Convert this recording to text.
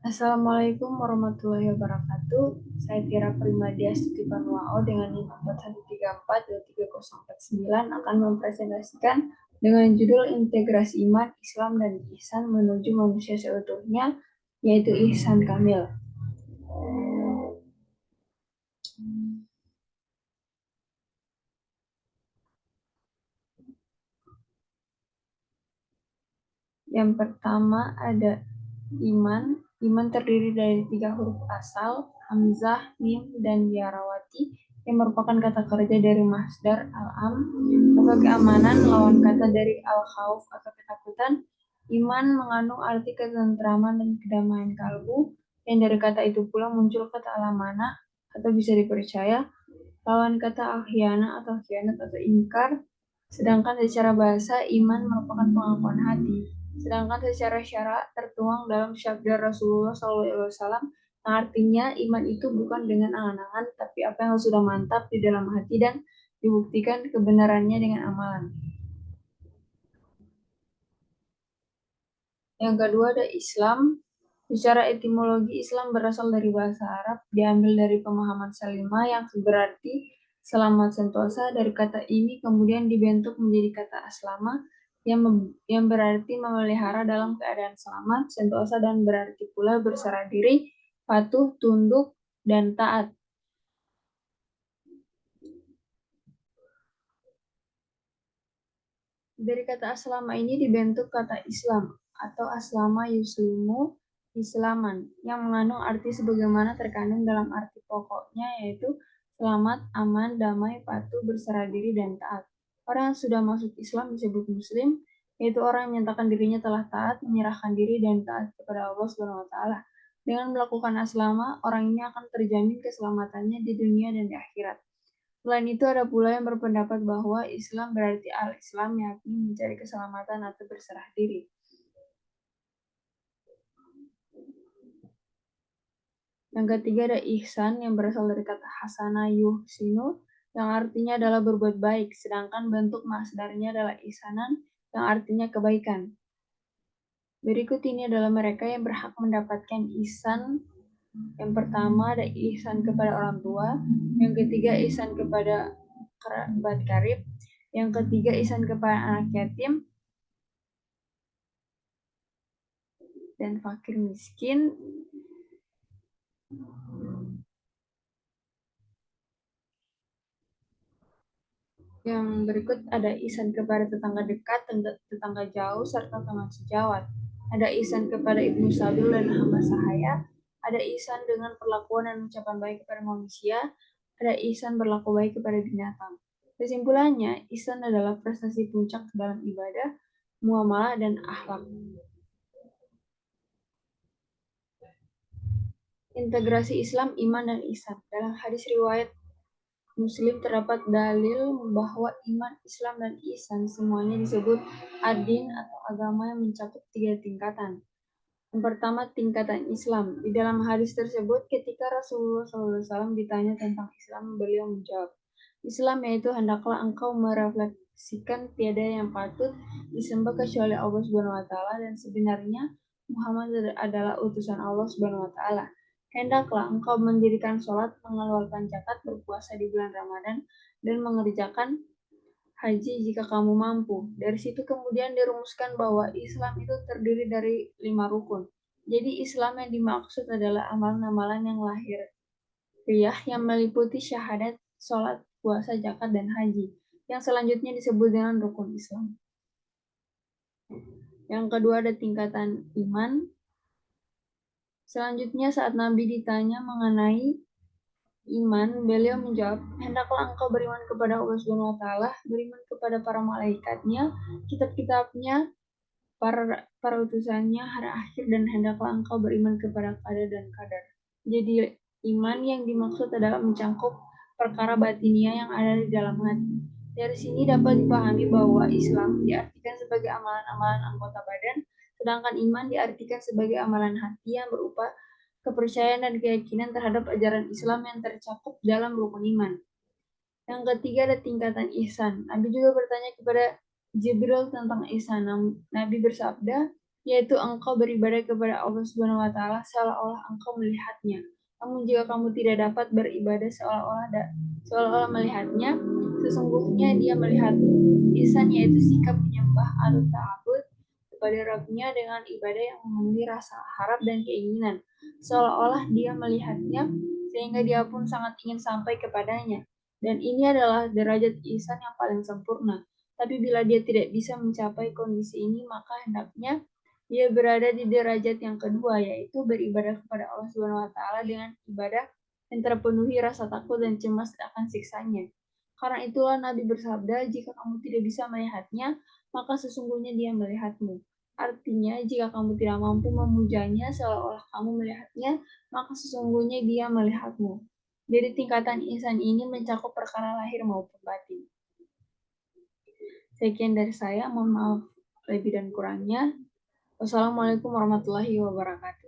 Assalamualaikum warahmatullahi wabarakatuh. Saya Tira Primadi Astuti Panuao dengan NIM 4134-23049 akan mempresentasikan dengan judul Integrasi Iman, Islam, dan Ihsan menuju manusia seutuhnya, yaitu Ihsan Kamil. Yang pertama ada iman. Iman terdiri dari 3 huruf asal, hamzah, mim, dan yarawati, yang merupakan kata kerja dari masdar al-am atau keamanan, lawan kata dari al-khauf atau ketakutan. Iman mengandung arti ketentraman dan kedamaian kalbu, yang dari kata itu pula muncul kata al-amanah atau bisa dipercaya, lawan kata al-khianah atau khianat atau ingkar. Sedangkan secara bahasa, iman merupakan pengakuan hati. Sedangkan secara syara tertuang dalam sabda Rasulullah SAW, yang artinya iman itu bukan dengan angan-angan, tapi apa yang sudah mantap di dalam hati dan dibuktikan kebenarannya dengan amalan. Yang kedua ada Islam. Secara etimologi, Islam berasal dari bahasa Arab, diambil dari pemahaman salimah yang berarti selamat sentosa. Dari kata ini kemudian dibentuk menjadi kata aslama yang berarti memelihara dalam keadaan selamat, sentosa, dan berarti pula berserah diri, patuh, tunduk, dan taat. Dari kata aslama ini dibentuk kata Islam atau aslama yuslimu, Islaman, yang mengandung arti sebagaimana terkandung dalam arti pokoknya, yaitu selamat, aman, damai, patuh, berserah diri, dan taat. Orang yang sudah masuk Islam disebut muslim, yaitu orang yang menyatakan dirinya telah taat, menyerahkan diri, dan taat kepada Allah Subhanahu wa Ta'ala. Dengan melakukan aslama, orang ini akan terjamin keselamatannya di dunia dan di akhirat. Selain itu, ada pula yang berpendapat bahwa Islam berarti al-Islam, yakni mencari keselamatan atau berserah diri. Yang ketiga ada ihsan, yang berasal dari kata hasana yuhsinu, yang artinya adalah berbuat baik, sedangkan bentuk masdarnya adalah ihsanan, yang artinya kebaikan. Berikut ini adalah mereka yang berhak mendapatkan ihsan. Yang pertama ada ihsan kepada orang tua, yang ketiga ihsan kepada kerabat karib, yang ketiga ihsan kepada anak yatim dan fakir miskin. Yang berikut ada ihsan kepada tetangga dekat, tetangga jauh, serta teman sejawat. Ada ihsan kepada ibnu sabil dan hamba sahaya. Ada ihsan dengan perlakuan dan ucapan baik kepada manusia. Ada ihsan berlaku baik kepada binatang. Kesimpulannya, ihsan adalah prestasi puncak dalam ibadah, muamalah, dan akhlak. Integrasi Islam, iman, dan ihsan. Dalam hadis riwayat Muslim terdapat dalil bahwa iman, Islam, dan ihsan semuanya disebut ad-din atau agama yang mencakup 3 tingkatan. Yang pertama, tingkatan Islam. Di dalam hadis tersebut, ketika Rasulullah SAW ditanya tentang Islam, beliau menjawab, Islam yaitu hendaklah engkau merefleksikan tiada yang patut disembah kecuali Allah Subhanahu wa Ta'ala, dan sebenarnya Muhammad adalah utusan Allah Subhanahu wa Ta'ala. Hendaklah engkau mendirikan sholat, mengeluarkan zakat, berpuasa di bulan Ramadan, dan mengerjakan haji jika kamu mampu. Dari situ kemudian dirumuskan bahwa Islam itu terdiri dari 5 rukun. Jadi Islam yang dimaksud adalah amalan-amalan yang lahiriah yang meliputi syahadat, sholat, puasa, zakat, dan haji. Yang selanjutnya disebut dengan rukun Islam. Yang kedua ada tingkatan iman. Selanjutnya saat Nabi ditanya mengenai iman, beliau menjawab, hendaklah engkau beriman kepada Allah Subhanahu wa Ta'ala, beriman kepada para malaikatnya, kitab-kitabnya, para utusannya, hari akhir, dan hendaklah engkau beriman kepada qadar dan qadar. Jadi iman yang dimaksud adalah mencangkup perkara batinia yang ada di dalam hati. Dari sini dapat dipahami bahwa Islam diartikan sebagai amalan-amalan anggota badan, sedangkan iman diartikan sebagai amalan hati yang berupa kepercayaan dan keyakinan terhadap ajaran Islam yang tercakup dalam rukun iman. Yang ketiga ada tingkatan ihsan. Nabi juga bertanya kepada Jibril tentang ihsan. Nabi bersabda, yaitu engkau beribadah kepada Allah Subhanahu wa taala seolah-olah engkau melihatnya. Namun jika kamu tidak dapat beribadah seolah-olah melihatnya, sesungguhnya dia melihatmu. Ihsan yaitu sikap menyembah atau ta'abud kepada Rabbnya dengan ibadah yang memenuhi rasa harap dan keinginan, seolah-olah dia melihatnya, sehingga dia pun sangat ingin sampai kepadanya. Dan ini adalah derajat ihsan yang paling sempurna. Tapi bila dia tidak bisa mencapai kondisi ini, maka hendaknya dia berada di derajat yang kedua, yaitu beribadah kepada Allah Subhanahu wa taala dengan ibadah yang terpenuhi rasa takut dan cemas akan siksanya. Karena itulah Nabi bersabda, jika kamu tidak bisa melihatnya, maka sesungguhnya dia melihatmu. Artinya, jika kamu tidak mampu memujanya seolah-olah kamu melihatnya, maka sesungguhnya dia melihatmu. Jadi tingkatan ihsan ini mencakup perkara lahir maupun batin. Sekian dari saya, mohon maaf lebih dan kurangnya. Wassalamualaikum warahmatullahi wabarakatuh.